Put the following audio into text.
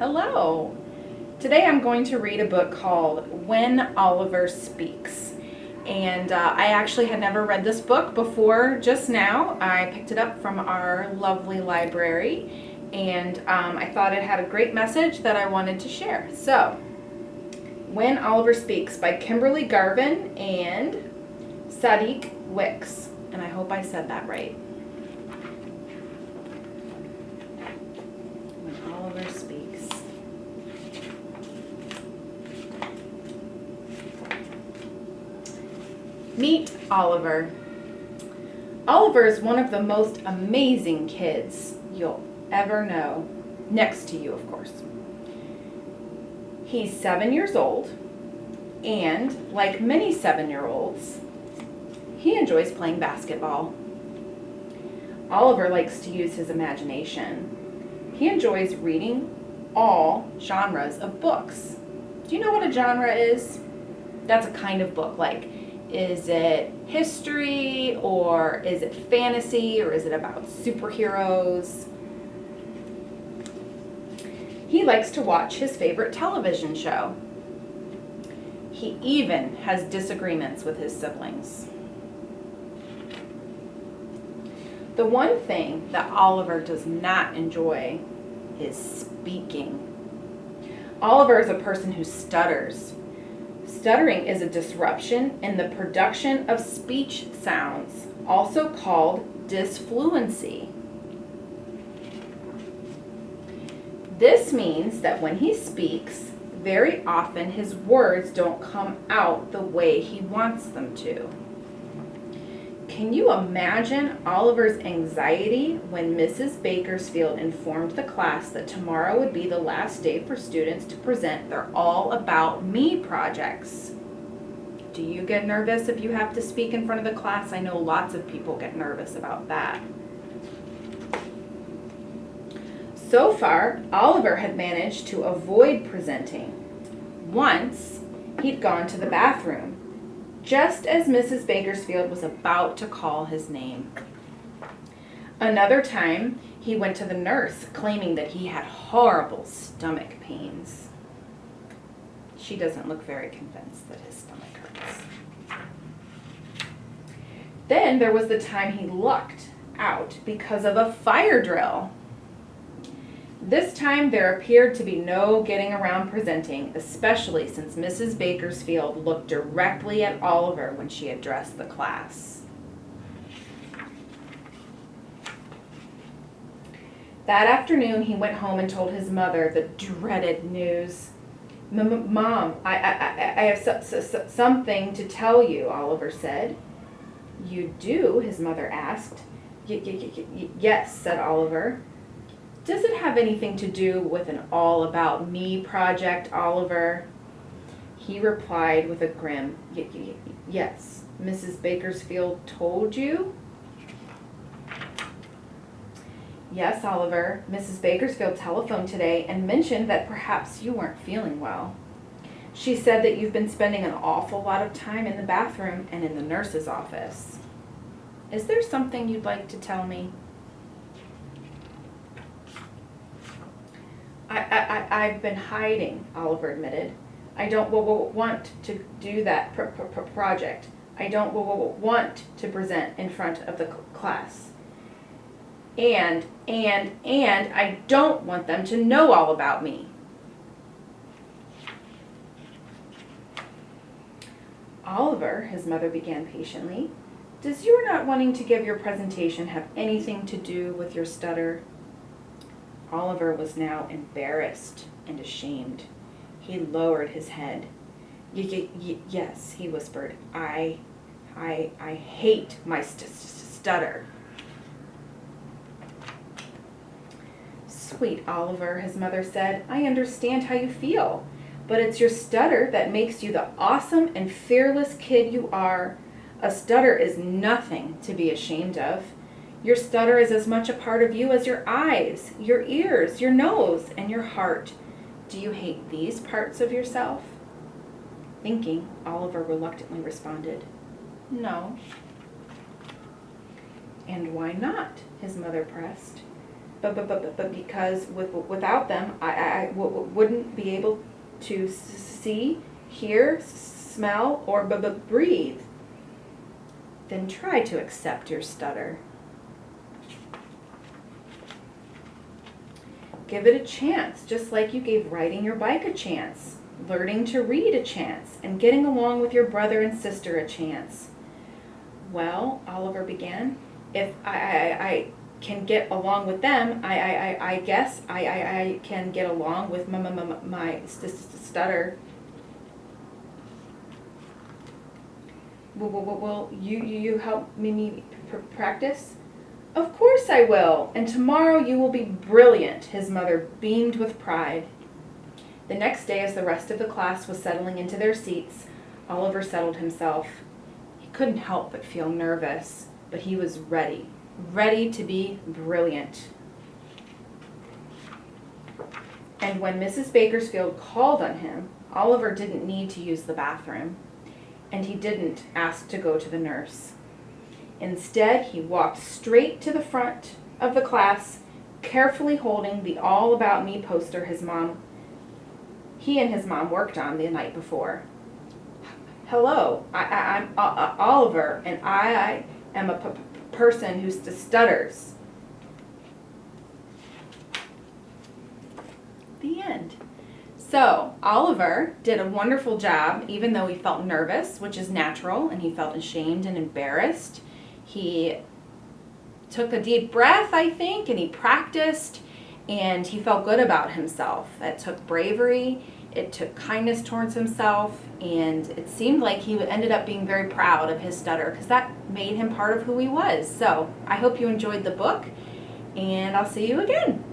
Hello. Today I'm going to read a book called When Oliver Speaks. And I actually had never read this book before just now. I picked it up from our lovely library and I thought it had a great message that I wanted to share. So, When Oliver Speaks by Kimberly Garvin and Sadiq Wicks. And I hope I said that right. When Oliver Speaks. Meet Oliver. Oliver is one of the most amazing kids you'll ever know. Next to you, of course. He's 7 years old, and like many 7-year-olds, he enjoys playing basketball. Oliver likes to use his imagination. He enjoys reading all genres of books. Do you know what a genre is? That's a kind of book, like, is it history, or is it fantasy, or is it about superheroes? He likes to watch his favorite television show. He even has disagreements with his siblings. The one thing that Oliver does not enjoy is speaking. Oliver is a person who stutters. Stuttering is a disruption in the production of speech sounds, also called disfluency. This means that when he speaks, very often his words don't come out the way he wants them to. Can you imagine Oliver's anxiety when Mrs. Bakersfield informed the class that tomorrow would be the last day for students to present their All About Me projects? Do you get nervous if you have to speak in front of the class? I know lots of people get nervous about that. So far, Oliver had managed to avoid presenting. Once, he'd gone to the bathroom, just as Mrs. Bakersfield was about to call his name. Another time, he went to the nurse claiming that he had horrible stomach pains. She doesn't look very convinced that his stomach hurts. Then there was the time he lucked out because of a fire drill. This time there appeared to be no getting around presenting, especially since Mrs. Bakersfield looked directly at Oliver when she addressed the class. That afternoon he went home and told his mother the dreaded news. Mom, I have something to tell you, Oliver said. You do? His mother asked. Yes, said Oliver. Does it have anything to do with an All About Me project, Oliver? He replied with a grim, yes. Mrs. Bakersfield told you? Yes, Oliver. Mrs. Bakersfield telephoned today and mentioned that perhaps you weren't feeling well. She said that you've been spending an awful lot of time in the bathroom and in the nurse's office. Is there something you'd like to tell me? I've been hiding, Oliver admitted. I don't want to do that project. I don't want to present in front of the class. And I don't want them to know all about me. Oliver, his mother began patiently, does your not wanting to give your presentation have anything to do with your stutter? Oliver was now embarrassed and ashamed. He lowered his head. Yes, he whispered. I hate my stutter. Sweet Oliver, his mother said, I understand how you feel, but it's your stutter that makes you the awesome and fearless kid you are. A stutter is nothing to be ashamed of. Your stutter is as much a part of you as your eyes, your ears, your nose, and your heart. Do you hate these parts of yourself? Thinking, Oliver reluctantly responded, No. And why not? His mother pressed. but because without them, wouldn't be able to see, hear, smell, or breathe. Then try to accept your stutter. Give it a chance, just like you gave riding your bike a chance, learning to read a chance, and getting along with your brother and sister a chance. Well, Oliver began, if I can get along with them, I guess I can get along with my stutter. Will you help me practice? Of course I will, and tomorrow you will be brilliant, his mother beamed with pride. The next day, as the rest of the class was settling into their seats, Oliver settled himself. He couldn't help but feel nervous, but he was ready to be brilliant. And when Mrs. Bakersfield called on him, Oliver didn't need to use the bathroom, and he didn't ask to go to the nurse. Instead, he walked straight to the front of the class, carefully holding the All About Me poster he and his mom worked on the night before. Hello, I'm Oliver, and I am a person who stutters. The end. So, Oliver did a wonderful job, even though he felt nervous, which is natural, and he felt ashamed and embarrassed. He took a deep breath, I think, and he practiced, and he felt good about himself. It took bravery, it took kindness towards himself, and it seemed like he ended up being very proud of his stutter because that made him part of who he was. So I hope you enjoyed the book, and I'll see you again.